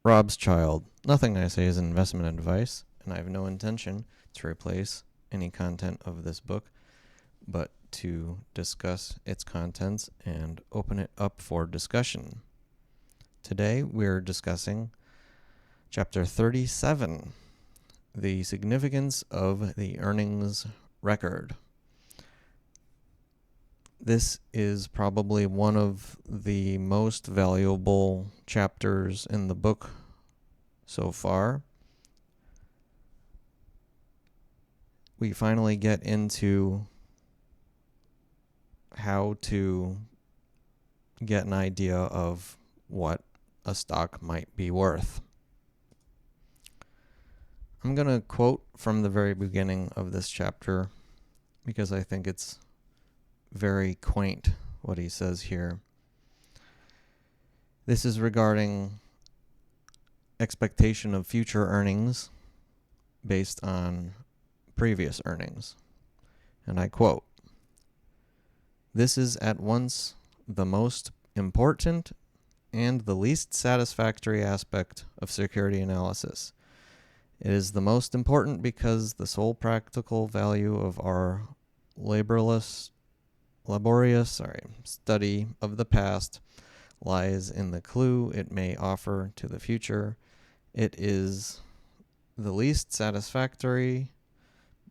Rob's child. Nothing I say is investment advice, and I have no intention to replace any content of this book, but to discuss its contents and open it up for discussion. Today we're discussing Chapter 37, The Significance of the Earnings Record. This is probably one of the most valuable chapters in the book so far. We finally get into how to get an idea of what a stock might be worth. I'm going to quote from the very beginning of this chapter because I think it's very quaint what he says here. This is regarding expectation of future earnings based on previous earnings. And I quote, "This is at once the most important and the least satisfactory aspect of security analysis. It is the most important because the sole practical value of our laborious study of the past lies in the clue it may offer to the future. It is the least satisfactory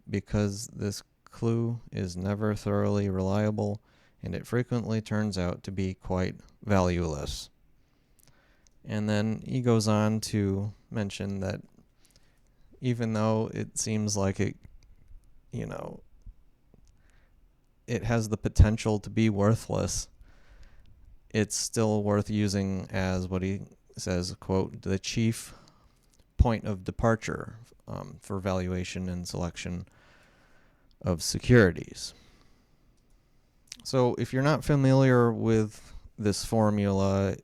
because this clue is never thoroughly reliable and it frequently turns out to be quite valueless." And then he goes on to mention that even though it seems like it has the potential to be worthless, it's still worth using as what he says, quote, "the chief point of departure for valuation and selection of securities." So if you're not familiar with this formula,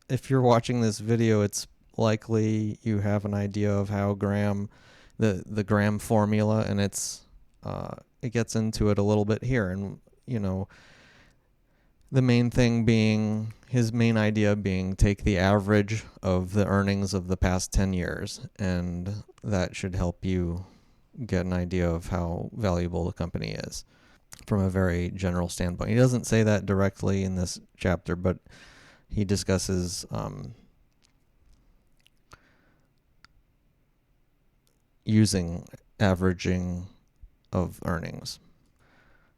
if you're watching this video, it's likely you have an idea of how the Graham formula, and it gets into it a little bit here. And the main thing being, his main idea being, take the average of the earnings of the past 10 years, and that should help you get an idea of how valuable the company is from a very general standpoint. He doesn't say that directly in this chapter, but he discusses using averaging of earnings.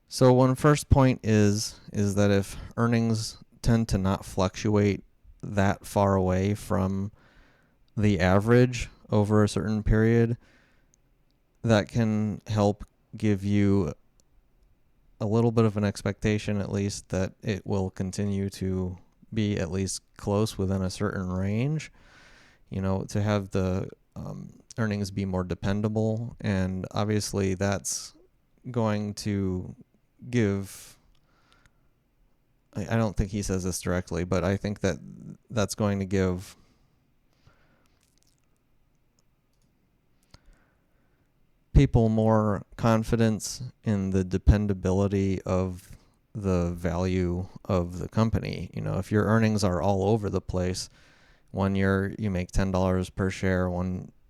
So one first point is that if earnings tend to not fluctuate that far away from the average over a certain period, that can help give you a little bit of an expectation, at least, that it will continue to be at least close within a certain range, to have the earnings be more dependable. And obviously that's going to give, I don't think he says this directly, but I think that that's going to give people more confidence in the dependability of the value of the company. If your earnings are all over the place, one year you make $10 per share,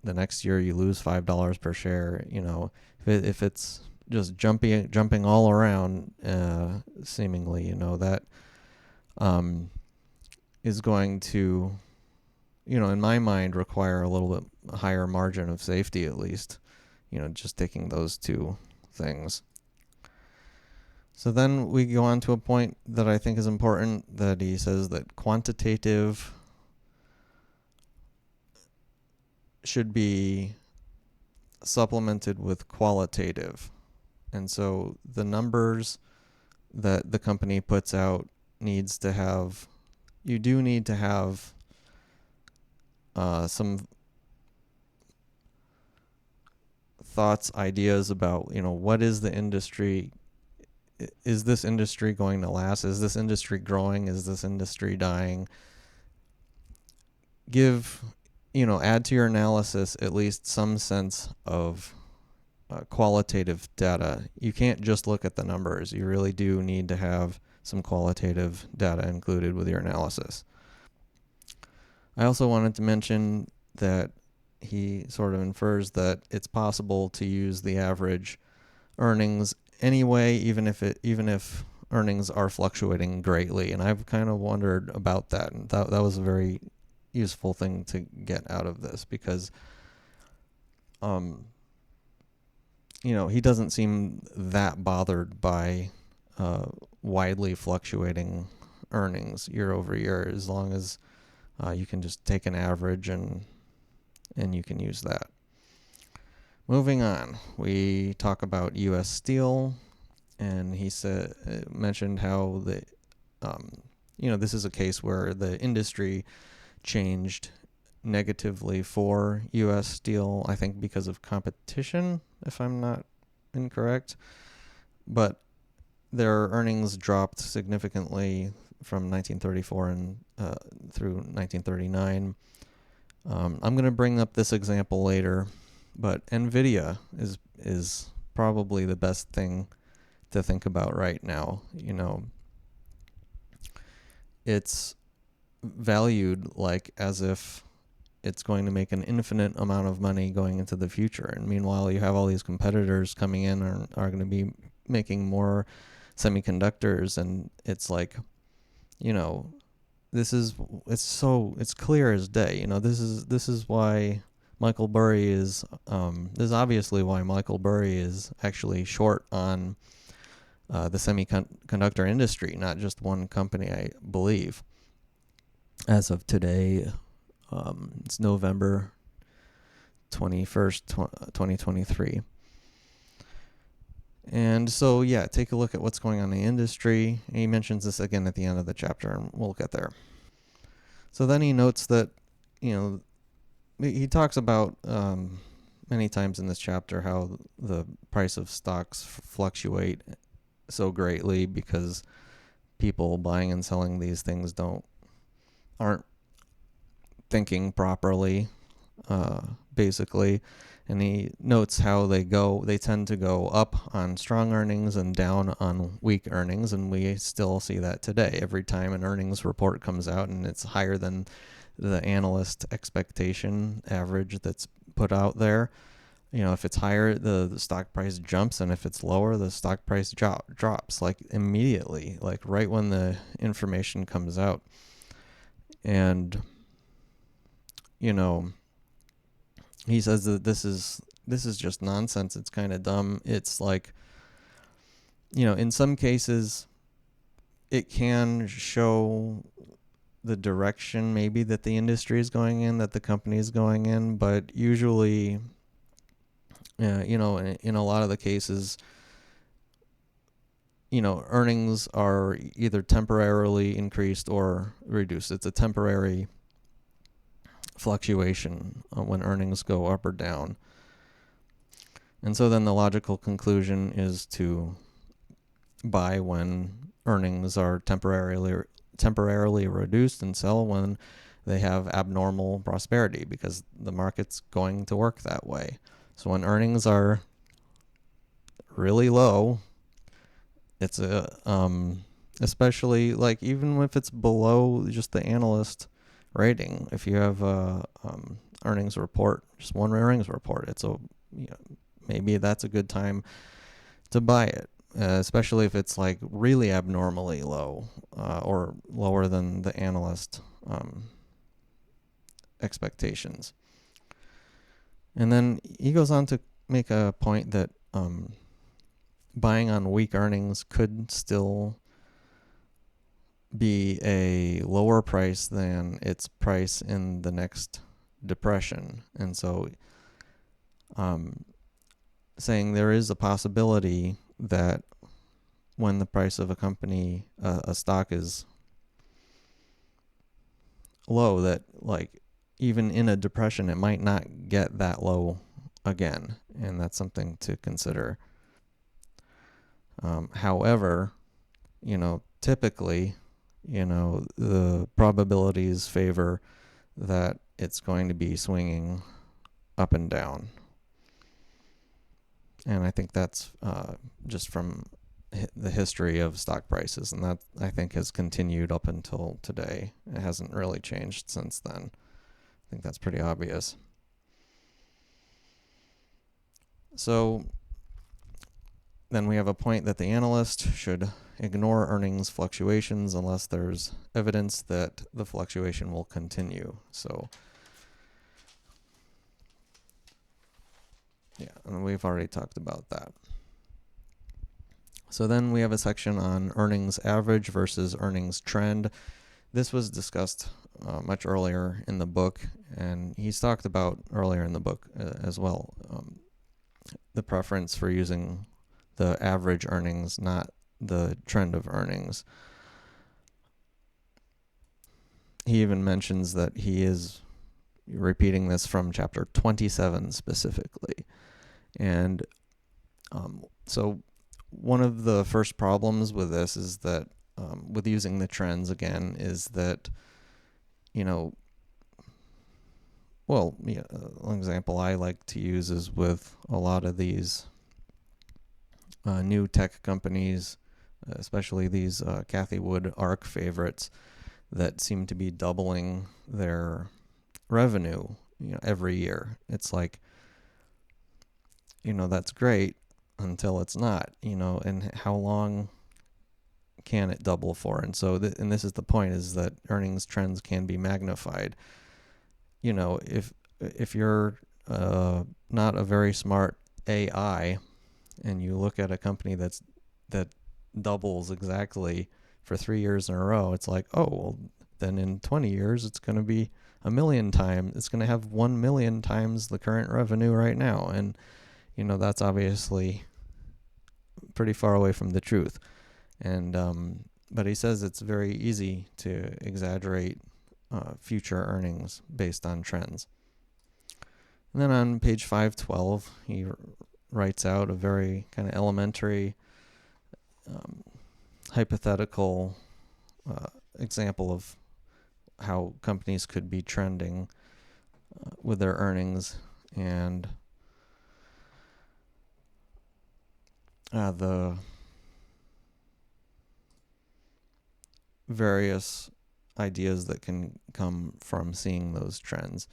the next year you lose $5 per share, if it's just jumping all around, seemingly, that is going to, in my mind, require a little bit higher margin of safety, at least, just taking those two things. So then we go on to a point that I think is important, that he says that quantitative should be supplemented with qualitative. And so the numbers that the company puts out you do need to have some thoughts, ideas about, what is the industry? Is this industry going to last? Is this industry growing? Is this industry dying? Add to your analysis at least some sense of qualitative data. You can't just look at the numbers. You really do need to have some qualitative data included with your analysis. I also wanted to mention that he sort of infers that it's possible to use the average earnings anyway, even if earnings are fluctuating greatly. And I've kind of wondered about that, and that was a very useful thing to get out of this, because um he doesn't seem that bothered by widely fluctuating earnings year over year, as long as you can just take an average and you can use that. Moving on, we talk about U.S. Steel, and he mentioned how this is a case where the industry changed negatively for U.S. Steel, I think because of competition, if I'm not incorrect. But their earnings dropped significantly from 1934 and through 1939. I'm going to bring up this example later, but Nvidia is probably the best thing to think about right now. It's valued like as if it's going to make an infinite amount of money going into the future. And meanwhile, you have all these competitors coming in and are going to be making more semiconductors, and it's like, it's clear as day. This is why Michael Burry is this is obviously why Michael Burry is actually short on the semiconductor industry, not just one company, I believe. As of today, it's November 21st, 2023. And so, yeah, take a look at what's going on in the industry. And he mentions this again at the end of the chapter, and we'll get there. So then he notes that, he talks about many times in this chapter how the price of stocks fluctuate so greatly because people buying and selling these things aren't thinking properly, basically. And he notes how they tend to go up on strong earnings and down on weak earnings, and we still see that today. Every time an earnings report comes out and it's higher than the analyst expectation average that's put out there, if it's higher, the stock price jumps, and if it's lower, the stock price drops like immediately, like right when the information comes out. And he says that this is just nonsense. It's kind of dumb. It's like, in some cases it can show the direction maybe that the industry is going in, that the company is going in, but usually, in a lot of the cases, earnings are either temporarily increased or reduced. It's a temporary fluctuation when earnings go up or down. And so then the logical conclusion is to buy when earnings are temporarily reduced, and sell when they have abnormal prosperity, because the market's going to work that way. So when earnings are really low, it's especially like even if it's below just the analyst rating, if you have a earnings report, just one earnings report, maybe that's a good time to buy it, especially if it's like really abnormally low, or lower than the analyst expectations. And then he goes on to make a point that buying on weak earnings could still be a lower price than its price in the next depression. And so saying there is a possibility that when the price of a company, a stock is low, that like even in a depression it might not get that low again, and that's something to consider. However, typically, the probabilities favor that it's going to be swinging up and down. And I think that's just from the history of stock prices, and that I think has continued up until today. It hasn't really changed since then. think that's pretty obvious. So then we have a point that the analyst should ignore earnings fluctuations unless there's evidence that the fluctuation will continue. So yeah, and we've already talked about that. So then we have a section on earnings average versus earnings trend. This was discussed much earlier in the book, and he's talked about earlier in the book as well, the preference for using the average earnings, not the trend of earnings. He even mentions that he is repeating this from chapter 27 specifically. And so one of the first problems with this is that with using the trends again is that, an example I like to use is with a lot of these new tech companies, especially these Cathie Wood ARC favorites that seem to be doubling their revenue, every year. It's like, that's great until it's not, and how long can it double for? And so, and this is the point, is that earnings trends can be magnified. If you're not a very smart AI and you look at a company that doubles exactly for 3 years in a row, it's like, oh, well, then in 20 years it's going to be a million times. It's going to have 1 million times the current revenue right now, and that's obviously pretty far away from the truth. And but he says it's very easy to exaggerate future earnings based on trends. And then on page 512, he writes out a very kind of elementary hypothetical example of how companies could be trending with their earnings, and the various ideas that can come from seeing those trends.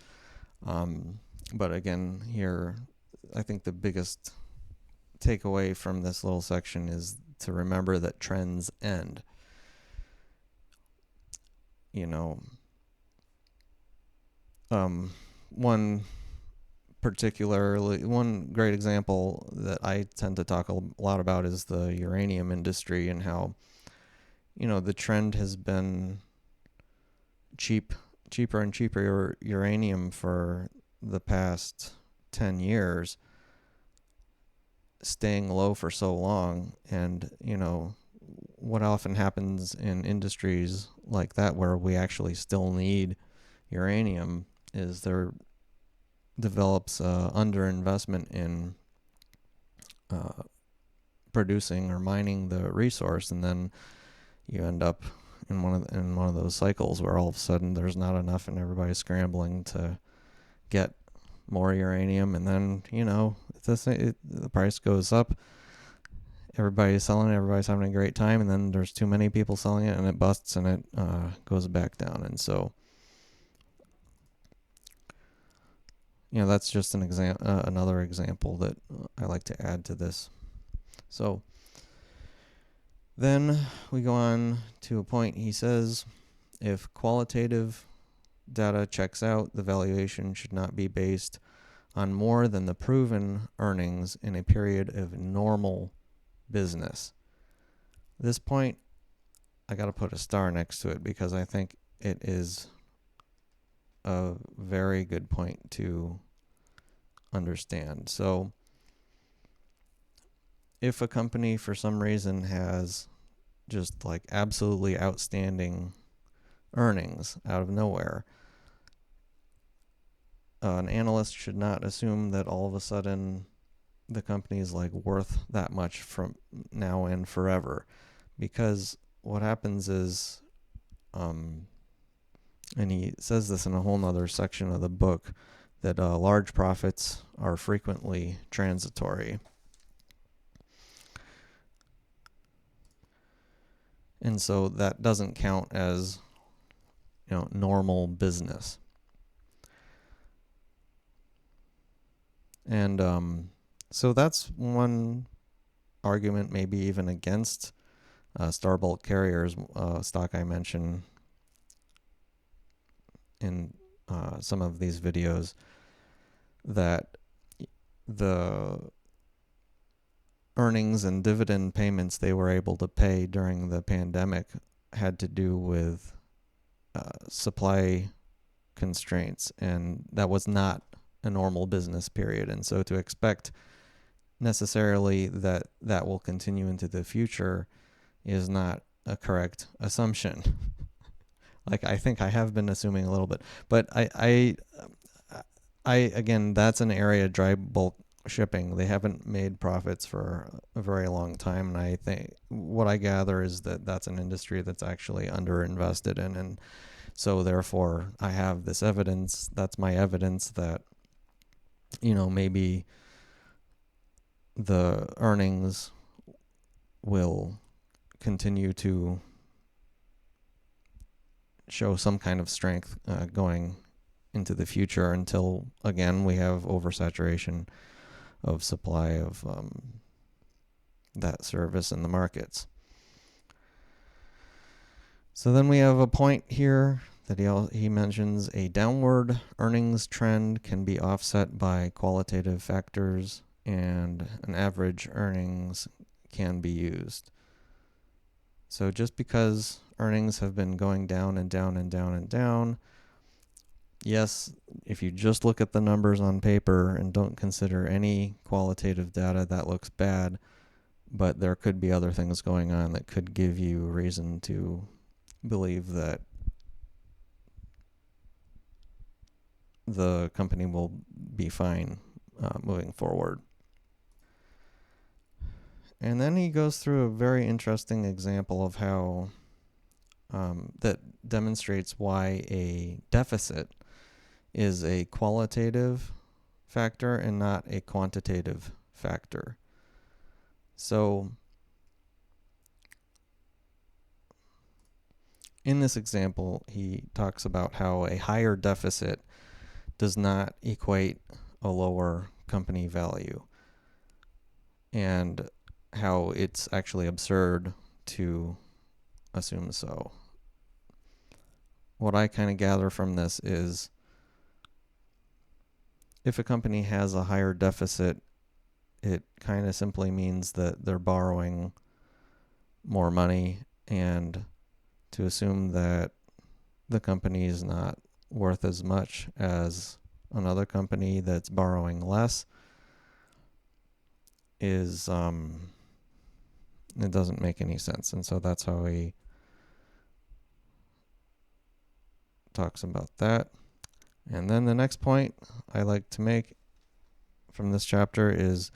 But again, here, I think the biggest takeaway from this little section is to remember that trends end. One great example that I tend to talk a lot about is the uranium industry, and how, the trend has been cheaper and cheaper uranium for the past 10 years, staying low for so long. And, what often happens in industries like that where we actually still need uranium is there develops underinvestment in producing or mining the resource, and then you end up in one of those cycles where all of a sudden there's not enough and everybody's scrambling to get more uranium, and then the price goes up, everybody's selling it, everybody's having a great time, and then there's too many people selling it and it busts and it goes back down. And so that's just another example that I like to add to this. So then we go on to a point. He says, if qualitative data checks out, the valuation should not be based on more than the proven earnings in a period of normal business. This point, I got to put a star next to it because I think it is a very good point to understand. So if a company for some reason has just like absolutely outstanding earnings out of nowhere, an analyst should not assume that all of a sudden the company is like worth that much from now and forever, because what happens is, and he says this in a whole nother section of the book, that large profits are frequently transitory. And so that doesn't count as normal business. And so that's one argument, maybe even against Star Bulk Carriers, stock I mentioned in some of these videos, that the earnings and dividend payments they were able to pay during the pandemic had to do with supply constraints, and that was not a normal business period. And so to expect necessarily that that will continue into the future is not a correct assumption. Like, I think I have been assuming a little bit, but I again, that's an area, dry bulk shipping. They haven't made profits for a very long time, and I think what I gather is that that's an industry that's actually underinvested in, and so therefore I have this evidence. That's my evidence that, maybe the earnings will continue to show some kind of strength going into the future until, again, we have oversaturation of supply of that service in the markets. So then we have a point here that he mentions: a downward earnings trend can be offset by qualitative factors, and an average earnings can be used. So just because earnings have been going down and down and down and down, yes, if you just look at the numbers on paper and don't consider any qualitative data, that looks bad, but there could be other things going on that could give you reason to believe that the company will be fine moving forward. And then he goes through a very interesting example of how that demonstrates why a deficit is a qualitative factor and not a quantitative factor. So in this example, he talks about how a higher deficit does not equate a lower company value, and how it's actually absurd to assume so. What I kind of gather from this is, if a company has a higher deficit, it kind of simply means that they're borrowing more money, and to assume that the company is not worth as much as another company that's borrowing less is it doesn't make any sense. And so that's how he talks about that. And then the next point I like to make from this chapter is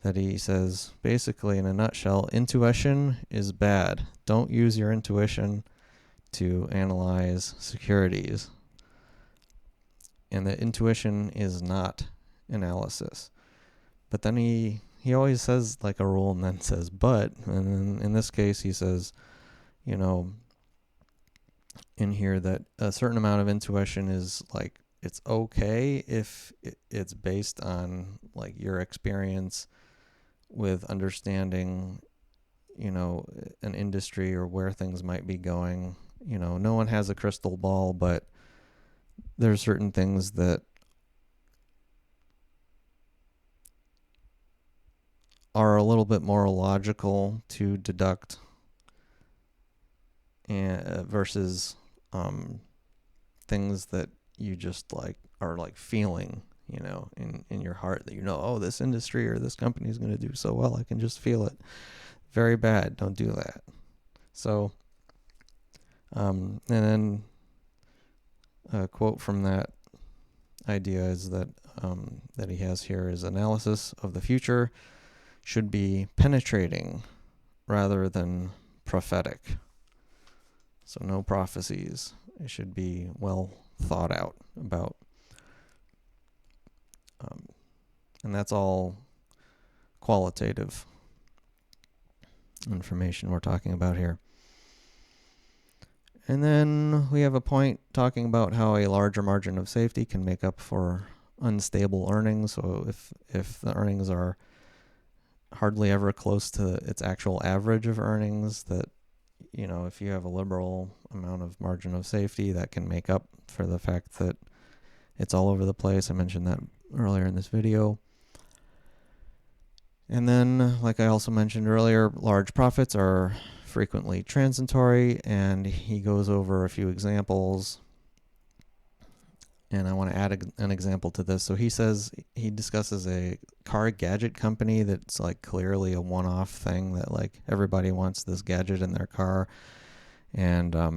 that he says, basically, in a nutshell, intuition is bad. Don't use your intuition to analyze securities. And that intuition is not analysis. But then he always says like a rule and then says but. And then in this case he says, in here, that a certain amount of intuition is like, it's okay if it's based on like your experience with understanding, an industry or where things might be going. No one has a crystal ball, but there's certain things that are a little bit more logical to deduct versus things that you just like are like feeling, in your heart, that oh, this industry or this company is going to do so well. I can just feel it. Very bad. Don't do that. So, and then a quote from that idea is that that he has here is: analysis of the future should be penetrating rather than prophetic. So no prophecies. It should be well thought out about. And that's all qualitative information we're talking about here. And then we have a point talking about how a larger margin of safety can make up for unstable earnings. So if the earnings are hardly ever close to its actual average of earnings, that, if you have a liberal amount of margin of safety, that can make up for the fact that it's all over the place. I mentioned that earlier in this video. And then, like I also mentioned earlier, large profits are frequently transitory, and he goes over a few examples. And I want to add an example to this. So he discusses a car gadget company that's like clearly a one-off thing, that like everybody wants this gadget in their car, and a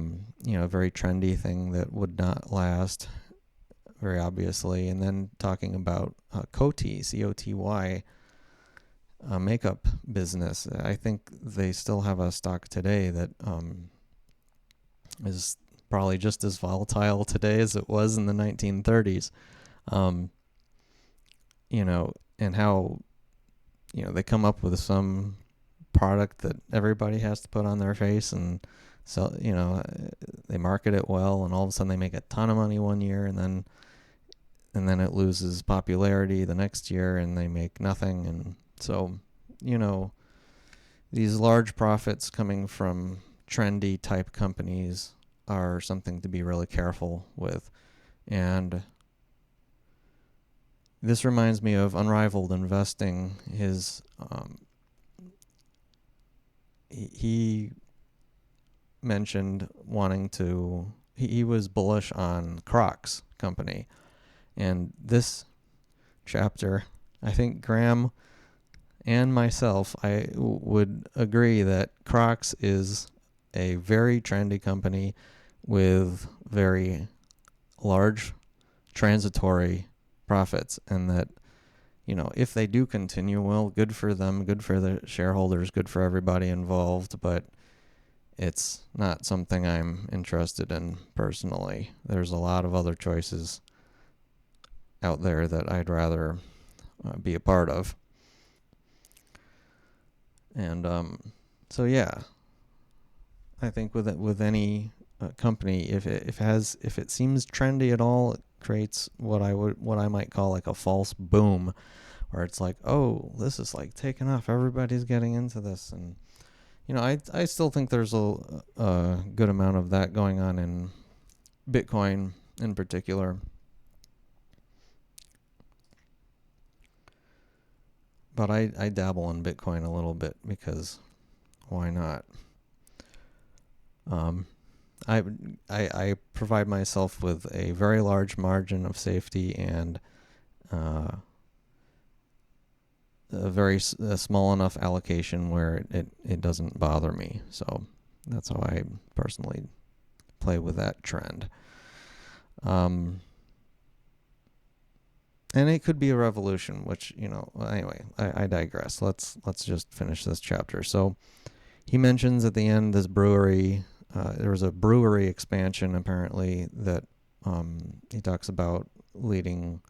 very trendy thing that would not last, very obviously. And then talking about Coty, Coty, a makeup business. I think they still have a stock today that is probably just as volatile today as it was in the 1930s. And how, they come up with some product that everybody has to put on their face, and so, they market it well, and all of a sudden they make a ton of money one year, and then it loses popularity the next year, and they make nothing. And so, these large profits coming from trendy type companies are something to be really careful with. And this reminds me of Unrivaled Investing. He mentioned he was bullish on Crocs company. And this chapter, I think Graham and myself, I would agree that Crocs is a very trendy company with very large transitory profits, and that, if they do continue, well, good for them, good for the shareholders, good for everybody involved, but it's not something I'm interested in personally. There's a lot of other choices out there that I'd rather be a part of. And so yeah, I think with any company, if it seems trendy at all, it creates what I might call like a false boom, where it's like, oh, this is like taking off, everybody's getting into this. And I still think there's a good amount of that going on in Bitcoin in particular. But I dabble in Bitcoin a little bit because why not? I provide myself with a very large margin of safety, and a very small enough allocation where it doesn't bother me. So that's how I personally play with that trend. And it could be a revolution, which, anyway, I digress. Let's just finish this chapter. So he mentions at the end this brewery. There was a brewery expansion, apparently, that he talks about leading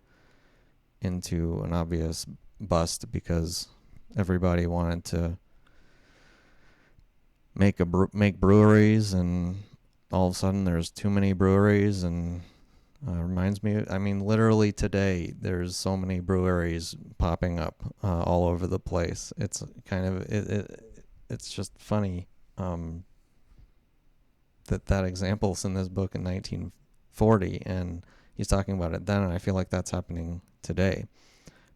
into an obvious bust because everybody wanted to make breweries, and all of a sudden there's too many breweries. And reminds me, literally today there's so many breweries popping up all over the place. It's kind of it's just funny that example's in this book in 1940, and he's talking about it then, and I feel like that's happening today.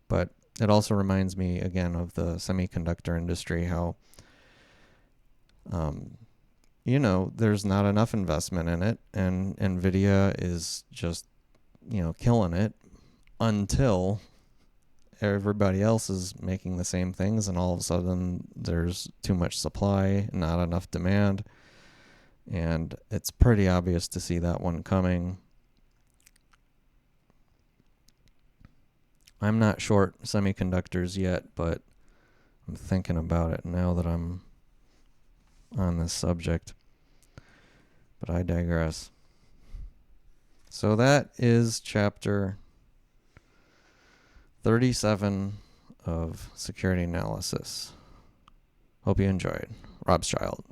But it also reminds me again of the semiconductor industry, how there's not enough investment in it, and Nvidia is just killing it until everybody else is making the same things, and all of a sudden there's too much supply, not enough demand. And it's pretty obvious to see that one coming. I'm not short semiconductors yet, but I'm thinking about it now that I'm on this subject. But I digress. So that is chapter 37 of Security Analysis. Hope you enjoyed. Rob's Child.